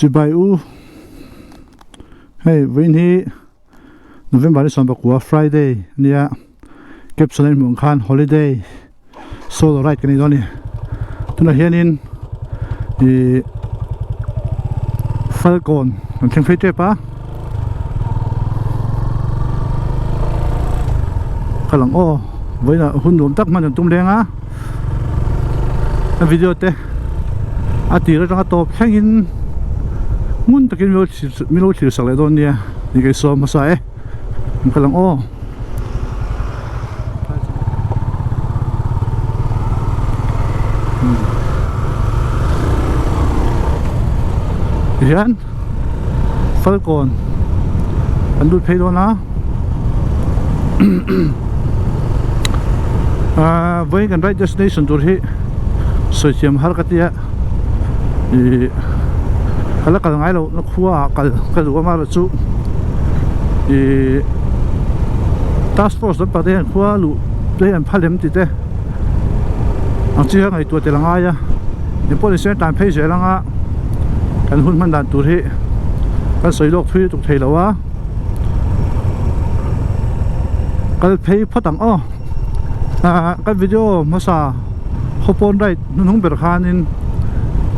chỉ bài u hey với ní November này xong qua Friday nia capsule mùng khan holiday solo ride cái này đó nè tôi nói hiện in thì Falcon mình xem phết á cái lăng ô với là hun đốm tắc mà tung đen á video te à tí ra trong top sang in muốn tất nhiên mình chỉ sạc lại đó nè những cái số mà sai cái lăng ô hiện Falcon anh đút pay đó na với cái right destination tour hi soi chiam har cái tia thì cái là cái ngay đâu nó khua cái đồ mà là chú thì task force đó bắt đầu khua lu đây anh phá lem tí thế anh chỉ hay ngày tuổi tiền ngay à thì police time pay sẽ lang à cái hun man đàn tour hi cái soi lok thui tục thầy lâu á cái pay phát tăng ô cái video mà sa hopon right nun hung ber khanin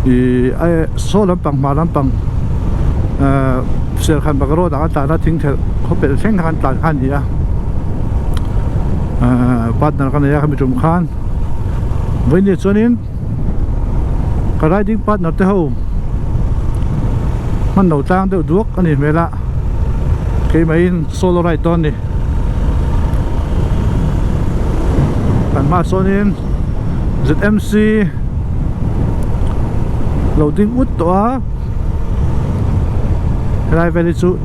i ai so lampang ma lampang sel khan bagro da ta na thing thel hopel theng khan ta khan ya partner kan ya kami tum khan với ni chonin ka riding partner te ho man no tang de duak ani mela ke main solo ride ton ni kan ma sonin ZMC loading út toa rai veli chu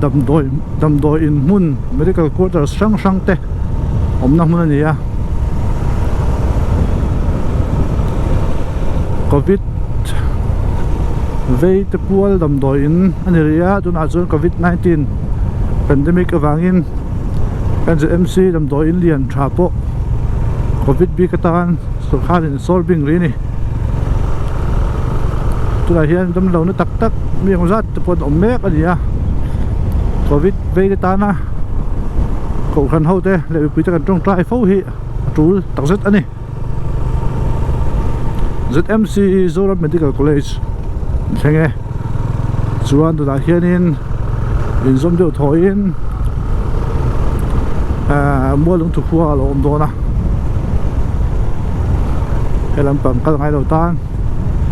dam doi in mun medical quarters sang te om na mun ni ya covid vei te pual dam doi in ani ria tun a chu covid-19 pandemic awangin kan ZMC dam doi in lian tha po covid bi katan so khalin solving ri ni tu la hian dam lo na tak mi ang zat te pon om mek ani a covid ve ta na ko khan ho te le pi ta kan tong trai fo hi tul tak zet ani ZMC Zoram Medical College thenge chuan tu la hian in zom deu thoin mo lung thu khua lo om do na làm bằng cái ngày đầu tan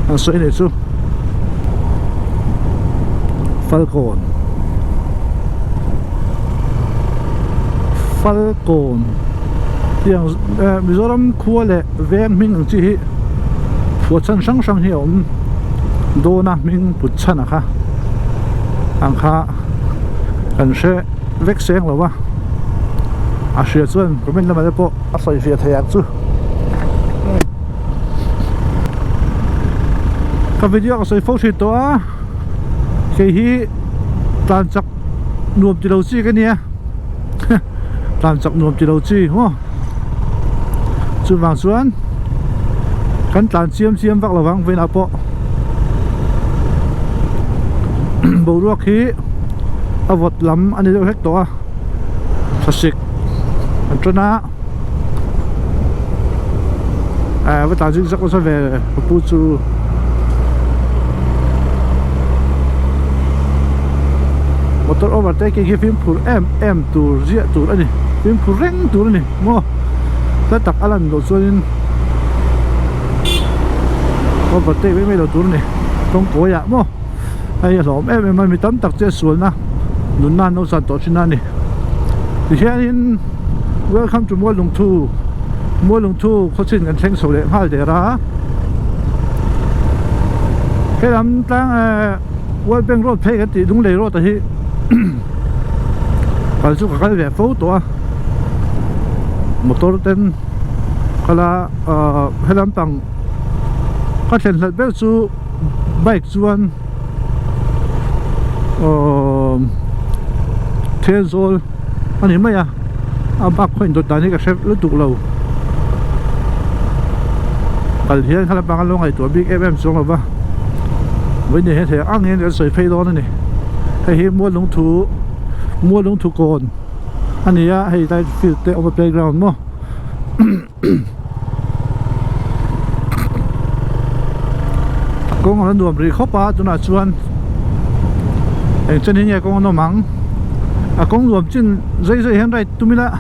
anh soi này chú Falcon tiếng Mizoram khua lệ ven mình chỉ phụ chân sang hiểu đô na mình phụ chân à anh kha anh sẽ vét sáng rồi wa sẽ chuẩn của mình là mấy bộ soi phía thầy chú cái video có soi phốt thì toa cái hi tàn chặt nuông chỉ đầu chi cái nè tàn chặt nuông chỉ đầu chi hả chú vàng xuống cắn tàn chiêm vác là vàng về nào bộ bầu ruột khí vật lắm anh ấy hết toa thật xịt anh cho nó với tàn dính rất là về bút chú motor overtaking hi film pur em tur zia tur ani film pur reng tur ani mo ta tak alan lo chuin overtake với lo tur ni tong ko ya mo ai lom em mi tam tak che sul na nun na no san to china ni here in welcome to mo lung thu kho chin kan theng so le hal de ra cái lam tang World Bank Road phe cái ti dung le road ta hi kalau suka kali dia foto motor ten kalau helam pang katen let bel su bike chuan tenzol ani mai a bak khoin dot dani ka chef lu tuk lo kal hian khala pang lo ngai to big FM song ba với này thì ăn nghe cái sợi phê đó này hay mua lung thu cồn anh ấy hay tại field tại ở playground mà con nó đuổi đi khóc á, chúng ta chuan anh chân hình như con nó mắng con đuổi trên dây hiện tại tụi mình là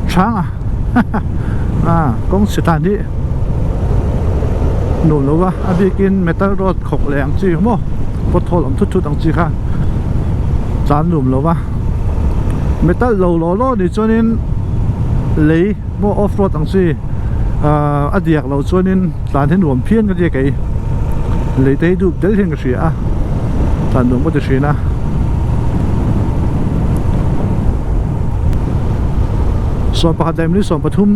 sáng con sẽ tàn đi nổ lâu á, anh bikin metal rod khóc lẹng chi không mo, bớt thô lắm chút đằng chi khác, chán nổ lâu á, metal lâu lo thì cho nên lấy mo off road đằng chi, anh điạc lâu cho nên làm thế nổ phiền cái gì cái lấy thế đủ để thêm cái gì à, làm nổ một cái gì na,ส่วนปากแดมนี่ส่วนปทุม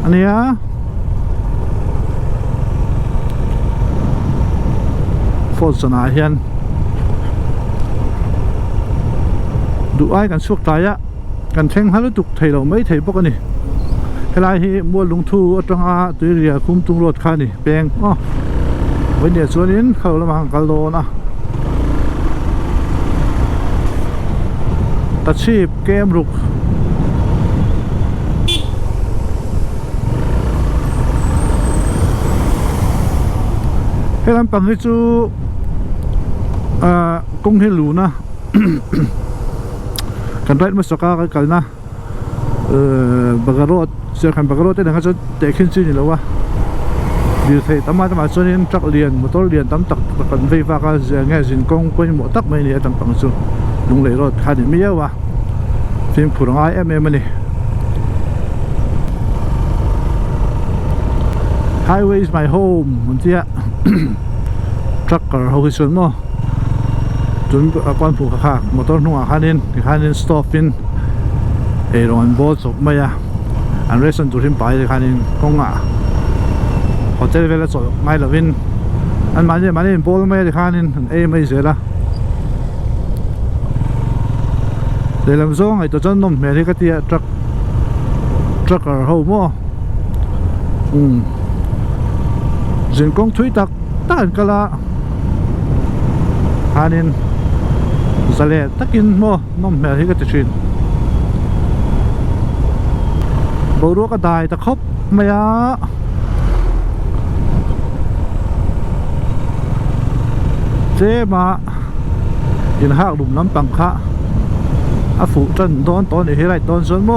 อันนี้ฝนสนาเฮียนดูไอ้กันสุกตายะกันแทงฮัลตุกไทยเราไม่ไทยปกนี่เวลาที่มัวลงทูจังอาตุยเรียคุมตุงรถคันนี่แปลงอ๋อวันเดียวส่วนนี้เขาละมังกะโลนะตัดชีพเกมรุกให้เราปังให้จูกงเฮลูนะ กันไรมาสกัดกันนะบักรอดเสียขันบักรอดแต่หนังก็จะเตะขึ้นซีนี่แล้ววะดีเทตั้มมาส่วนนี้จักเรียนมอเตอร์เรียนตั้มตักกันไฟฟ้าก็จะง่ายสินกงก็ยังหมดตักไม่เนี่ยตั้มปังจูลุงเลยรถคันนี้ไม่เยอะวะฟิล์มผู้ร้ายมันนี่ Highway is my home มันเจ้า trucker เขาคือส่วนมั้งจนก่อนผูกขาดมอเตอร์นุ่งคันนี้ stop in โรงงานบอสไม่อะอันเรสันจุดที่ไปคันนี้ก็ง่ะพอเจอเวลาสดไม่ละวินอันมาเนี่ยบอสไม่ได้คันนี้ไม่เสียละเดี๋ยวลำซองไอ้ตัวจนนมเมื่อที่ก็เตี้ย trucker เขามั้งจินกงทุยตักต้านกะละฮานินสะเลตักินโมน้องแม่ที่ก็จะชินบรัวก็ได้ตะคบไม่ยะเจมายินหักหลุมน้ำปังคะอาฝูจันตอนนี้ให้ไรตอนส่วนโม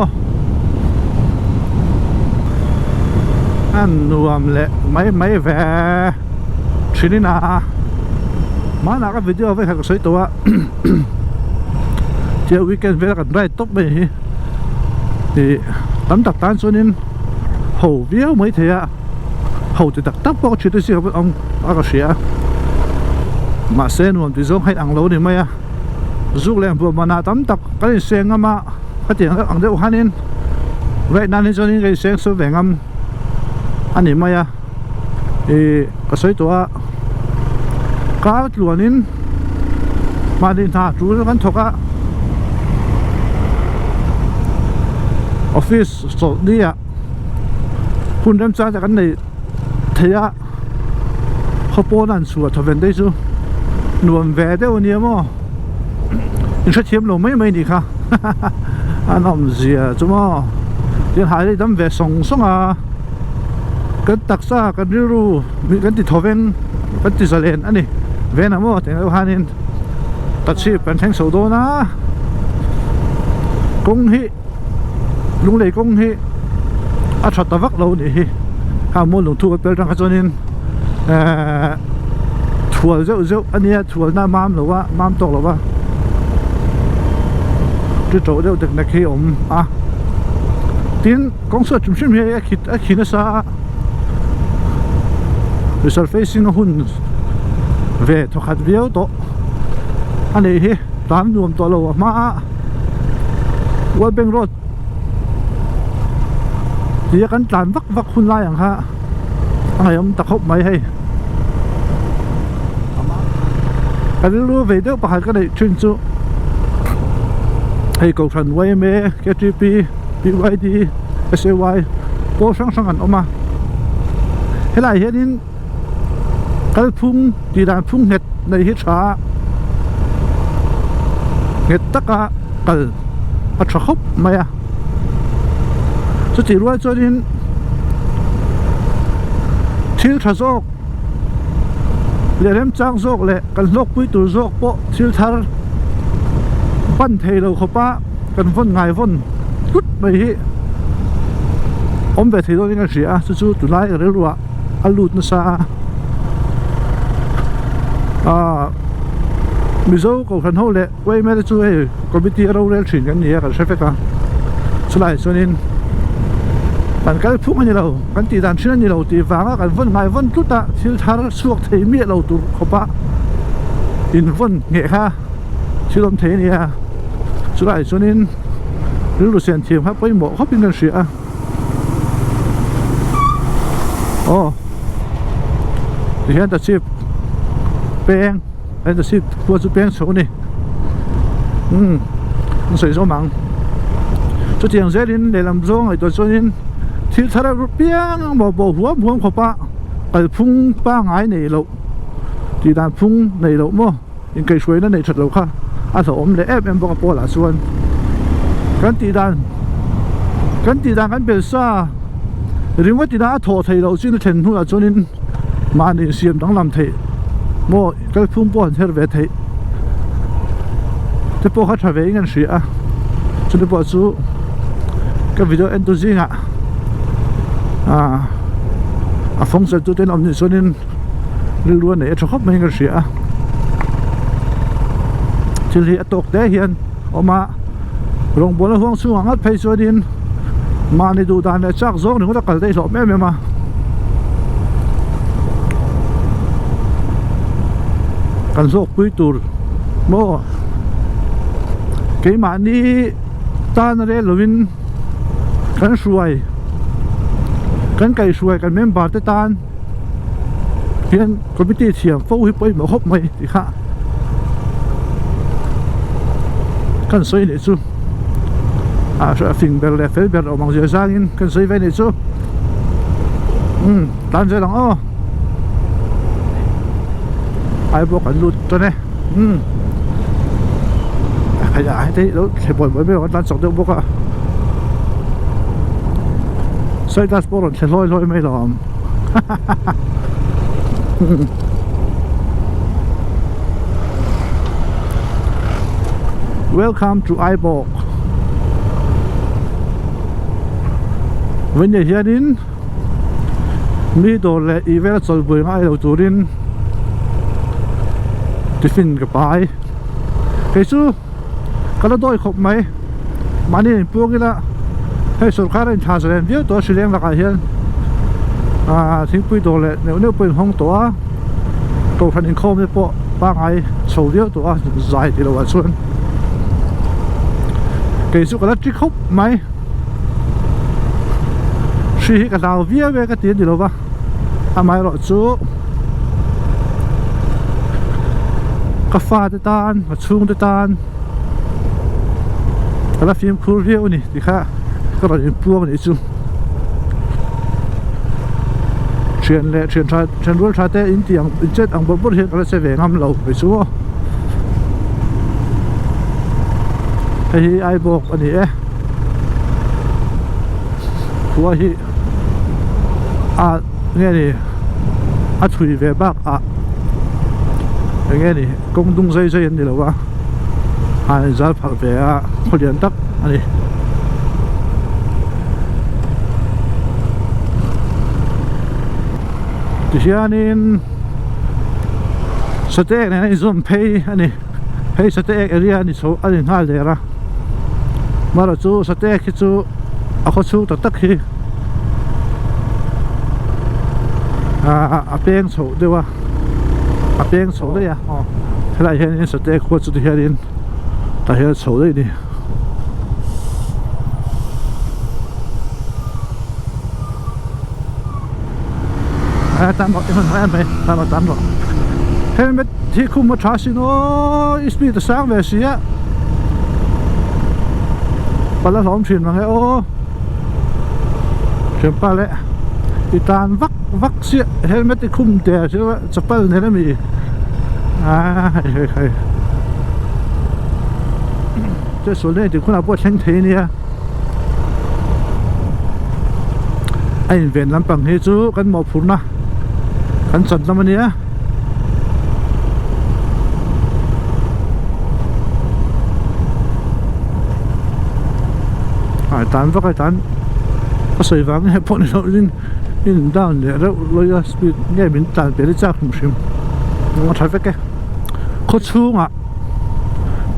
อันรวมเละไม่แฝงชินินามาหนักวิดีโอไว้ให้กับสวยตัวเจ้าวิกเกนเวลากันได้ตบไปที่ตั้มตักตานส่วนนี้หูเบี้ยวไม่เทียหูจะตักตับพวกชุดที่เสียกับองอากาศเสียมาเส้นรวมที่ส่งให้อังโลนี่ไหมอะจุกแรงพวกมานาตั้มตักก็เลยเสียงมาก็เตียงอังเดียวหันนินไรนั่นนี่ส่วนนี้ก็เสียงสุดแรงอันนี้มาก็สวยตัวก้าวหลวนินมาดินท่าจูนกันทกะออฟฟิศสดนี่อ่ะคุณเริ่มจ้างจากกันในเทียเขาโป้นั่นสวดทเวนได้ซูหน่วยแวดเดี๋ยวนี้มั้งยังชัดเจนลงไม่ดีค่ะอันนั้นเสียจุ๊มั้งยังหายได้ตั้มแวดส่งกันตักซ่ากันรู้มีกันติดทเวนกันติดสเลนอันนี้เวนะมั้งแต่เราหานินตัดชีพเป็นแทงโซโดนะกงฮิลุงเลยกงฮิอาชัดตะวักเราเนี่ยข้ามูลลงทุกเป็นรังกระจนินถั่วเจ้าอันนี้ถั่วหน้ามามหรือว่าม้ามตกหรือว่าจะโจเดี๋ยวดึกนักขี้อมทีนกองเสือจุ่มชิมเฮียคิดนะซะดูสารเฟซิ่งหุ่นเวทขัดเบี้ยวโตอันนี้ฮิตามรวมตัวเรามาว่าเป็นรถที่กันตามวักคุณไล่อย่างฮะอะไรผมตะคบไม่ให้กันรู้เวทเดียวประหารก็ได้ชินจูให้กองทัพไว้เมย์ KTP BYD SAY โป้ช่างกันออกมาให้ไรเห็นนี่ kal phung ti dan phung het nei hi tha het taka kal a tha khop maya chu ti ruai chuanin thil tha zawk le rem chang zawk le kan hlok pui tur zawk po thil thar ban thei lo khopa kan von ngai von tut mai hi om ve thei do ninga ria chu tu lai re ruwa alut na sa mizo ko khan ho le wei me chu he committee ro rel thin kan ni ka sefeka chulai chuanin kan kal phung ani lo kan ti dan thin ani lo ti wanga kan von ngai von tuta thil thar suak thei mi lo tur khopa in von nge kha chilom thei ni a chulai chuanin lu sen thiam ha poi mo khopin kan ria thì hiện tại ship beng hiện tại ship qua chú beng số này nó sẽ số mạng cho tiền dễ đến để làm rong rồi cho nên thì thật là beng bỏ huống khó ba cái phung ba ngái này lộ thì đàn phung này lộ mà những cái suối nó này thật lộ ha thầu ôm để em bỏ bỏ là xuân cái đàn bị sa riêng với thì đã thổ thầy đầu tiên thành thu là cho nên mà nên xem đóng làm thầy mua cái phun bón theo về thầy thế bộ hát về ngân sĩ à cho nên bộ chú cái video end tôi riêng phong trào tôi tên ông cho nên luôn này cho khóc mấy ngân sĩ à chỉ là tộc đấy hiện mà rong bồn hoang xuống ngắt phải cho nên mà này đủ đàn này chắc giống nữa có cái lỗ mẹ mà cần dốc quý tur mua cái mà đi tan này lovin cần suy cần cái suy cần member tới tan hiện committee thiam phô hi bơi mà hop mày thì khác cần suy này chứ so phim bel le fel bel omang je zangin kan sei ve ni chu tan je lang ai bo kan lut to ne ai ya ai te lo se boy me kan tan sok de bo ka sai das boron se loi me lom welcome to Ibok. When you hear in mi do le event so bui ngai lo turin tifin ka pai ke chu kala doi khop mai mani puangila hei sarkar in thazaren view to sileng la ka hian thing pui do le ne pui hong to a to phan in khom le po pa ngai chho view to a zai ti lo wa chuan ke chu kala tri khop mai khi cái đào vía về cái tiền gì đâu ba mai rồi chú cà phê để tan và chuông để tan cái là phim cool view này thì khác cái là những buông này chú chuyện luôn tra té in tiếng in chết ông bố hiện cái là sẽ về ngâm lầu với chú thì ai buộc anh ấy của hi nghe đi chui về bắc nghe đi công dung dây đi đâu ba giá phải về khôi điện tắc đi thì nên sate này zoom pay anh pay sate area này số anh hai để ra mà là chú sate cái chú ako chú tắc khi beng số đấy wa beng số đấy thế là hiện nay sate của chú thì hiện tại hiện số đấy đi tạm gọi em phải tạm rồi thế mà thì không một trà xin nó ít sáng về xí á bà là lỏng chuyện mà nghe ô chuyện ba lẽ thì tan vắt vắc xịa helmet thì khum tè chứ chapal này nó mì hay cái số này thì cũng là bộ tranh thế này anh về làm bằng hết chú cái màu phun na cái chọn làm gì á tán vác cái tán có sợi vàng hay bọn nó in down để đó lôi speed nghe mình tán để chắc không xìm nó traffic cái có chú à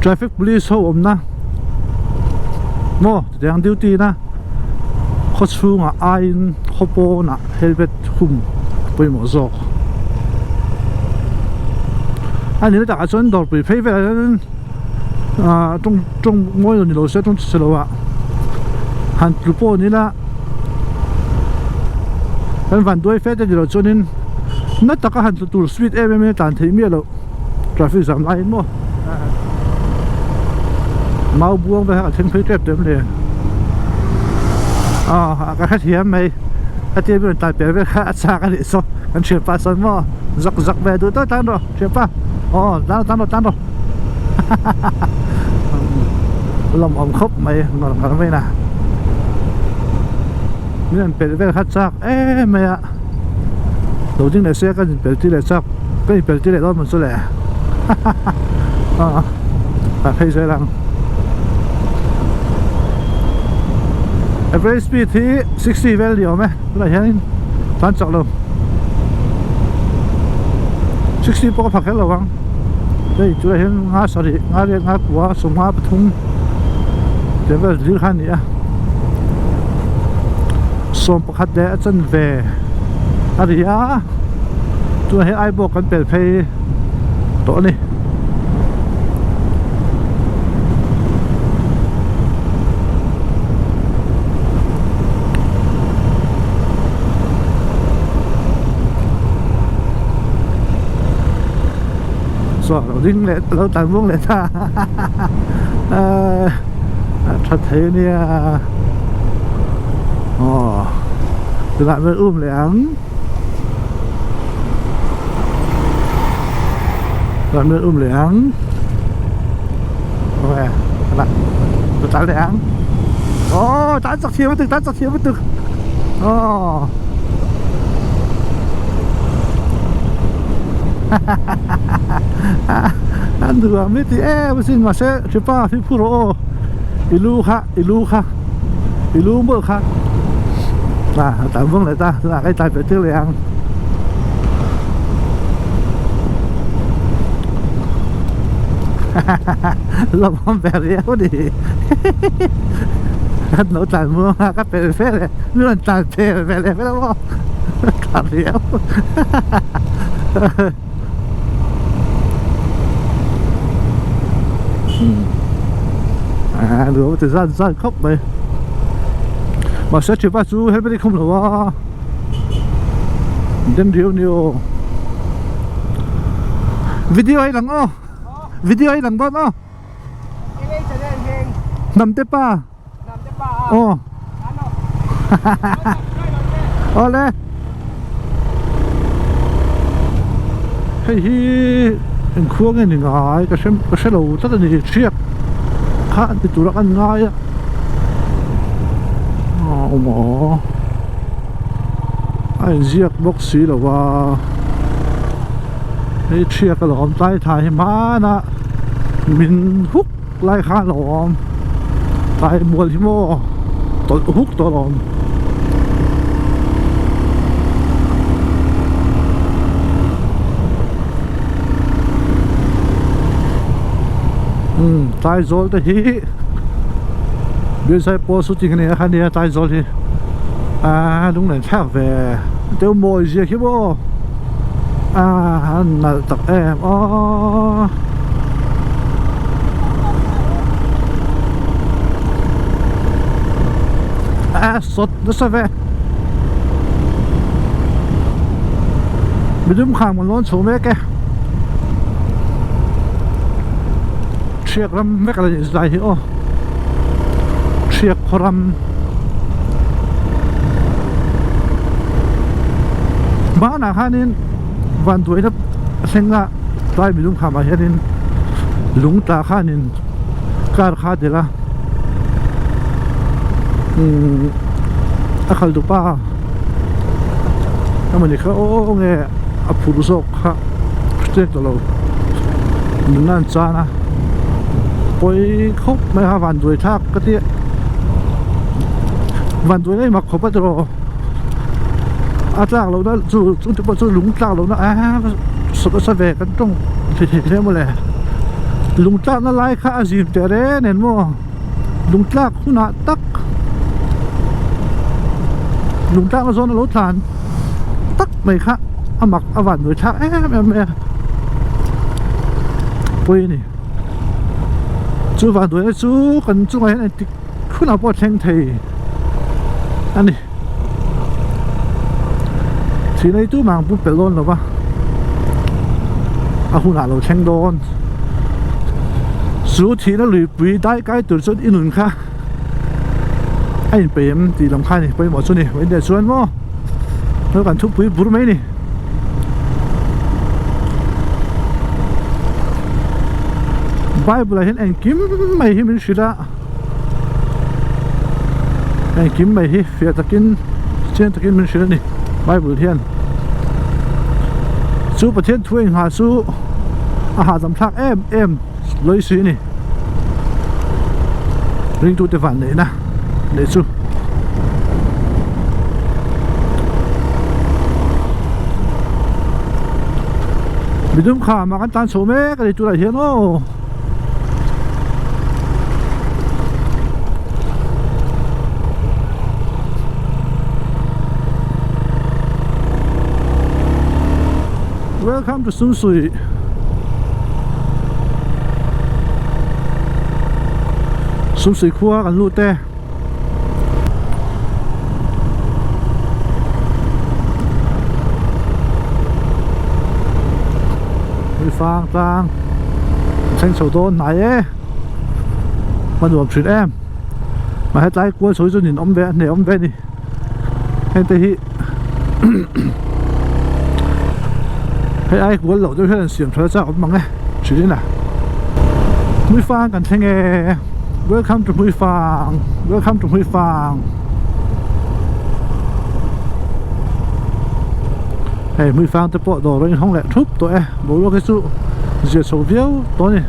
traffic police hậu na mo đang duty na có chú à ai hộp na helmet khum bơi mỏ gió anh ấy đã chọn đồ bị phê về trong mỗi lần lối xe trong xe lối han trupo ni la kan van doi fe te lo chonin na taka han tur speed em tan thei mi lo traffic jam lai mo mau buông về ha theng phei trep dem le ka kha thiam mai ati bi ta pe ve kha cha ka ni so kan che pa son mo zak ve du to tan ro che pa tan ro lom om khop mai ngon mai na mình phải về khát chắc mày ạ đầu tiên là xe cái phải đi lại chắc cái phải đi lại đó mình số lẻ và hay xe lăng average speed thì 60 value mấy cái này hiện tan chọc luôn 60 bao phát hết rồi không đây chỗ này hiện ngã sợi ngã quá sông ngã bê tông để về đi khăn nhỉ som pakhat de chan ve aria tu he ai bo kan pel phei to ni so lo ding le lo tan buông le ta thật thế nè từ lại với lẻng đoạn với lẻng ok lại từ tán lẻng tán giặc thiếu với từng anh thừa mấy tí em xin mà sẽ chụp pa phi pro ilu bơ khác tạm vâng lại ta là cái tài phải tiêu lệ ăn lồng không bè réo đi cái nấu tàn mưa cái bè phê này luôn tàn bè này phải không tàn réo được thời gian khóc vậy mà sẽ chụp chú hết bên không được đến điều nhiều video ấy lắm video ấy lắm đó nằm tiếp pa lên hay anh khuôn cái này ngài cái xe đầu rất là nhiều chiếc khá thì tụi nó ăn ngay á mà anh giết bốc xí là và cái chiếc cái lòm tay thay má nè mình hút lại khá lòm tay mua thì mua hút to lòm tay rồi thì bây giờ bỏ số tiền này hay là tay rồi thì đúng là khác về tiêu mồi gì chứ bộ là tập em sốt nó sao vậy mình đúng hàng mà nó số mấy cái chiếc lắm mấy cái là dài hiểu chiếc khoram บ้านอาคารนี้วันตัวนี้เซ็งละใต้มีลุงขามาเห็นลุงตาข้านินการขาดเดละอาคาดูป้าถ้ามันนี่เขาโอ้เงี้ยอภูรุโซกค่ะเจ๊ตัวเราหนึ่งนั่นจ้านะไปเขาไม่หาวันด้วยทักก็ที่วันด้วยได้มาขบปัตโตอาจารย์เราได้จู่ลุงจ้าเรานะสุดสเวกันต้องเท่ๆหมดเลยลุงจ้านั่นไล่ข้าจีบเจเรนเห็นมั้งลุงจ้าคุณน่ะตักลุงจ้าก็โซนรถทานตักไม่ค่ะอามักอาวันด้วยทักแม่ปุ้ยนี่จู่วันด้วยจู่กันจู่ไอ้นี่คุณน่ะปวดแทงเทอันนี้ทีนี้จู่มังปุ๊บเป็นล้นหรอปะอาคุณน่ะเราแทงโดนสุดที่นั่นหรือปีได้ใกล้ตัวสุดอีกหนึ่งค่ะไอ้เปี่ยมตีลำคาญนี่ไปหมดส่วนนี่ไว้เดี๋ยวส่วนมั้งแล้วกันทุบปีบุรุษไหมนี่ใบบุหรี่เห็นเองกิมไม่เห็นมันสุดละเองกิมไม่เห็นเฟียตะกินเชียนตะกินมันสุดนี่ใบบุหรี่เทียนสู้ประเทศถ้วยหาสู้อาหารสำคัญเอ็มเลยสินี่ริงตัวเตฝันเลยนะเดี๋ยวสู้มีดุมข่ามากันตานโสเมกันเลยตัวไหนเทียนโอ้Welcome to ซุนซุยซุนซุยครัวกันลูกแต่มีฟางต่างเส้นโซโดนไหนมาดูชุดแอมมาให้ใจกลัวสวยจนหินอมแวะเนี่ยอมแวะนี่เห็นแต่ที่ให้ไอ้กลัวเหล่าด้วยเพื่อนเสียงเธอจะอมมังไงชุดนี้น่ะมือฟางกันแทงWelcome to มือฟาง Welcome to มือฟางเฮ้ยมือฟางตะปอดอเรื่องห้องแหละทุบตัวบอกว่าแค่สู้เสียโซเวียตัวนี้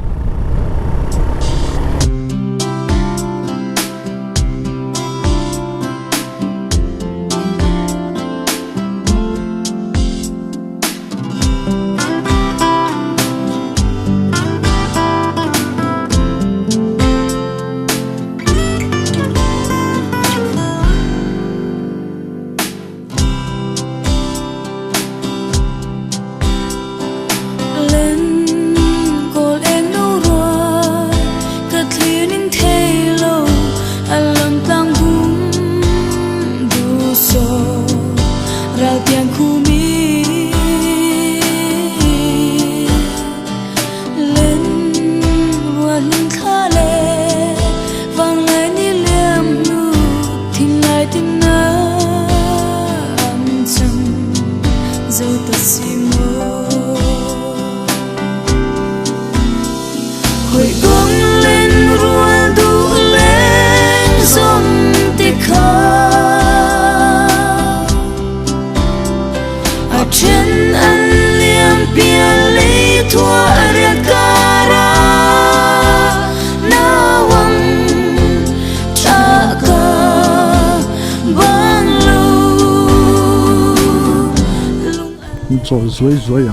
做水人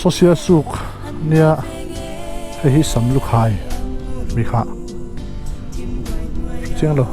โซเชียลสุกเนี่ยให้สำลุกหายมีค่ะเจียงเหรอ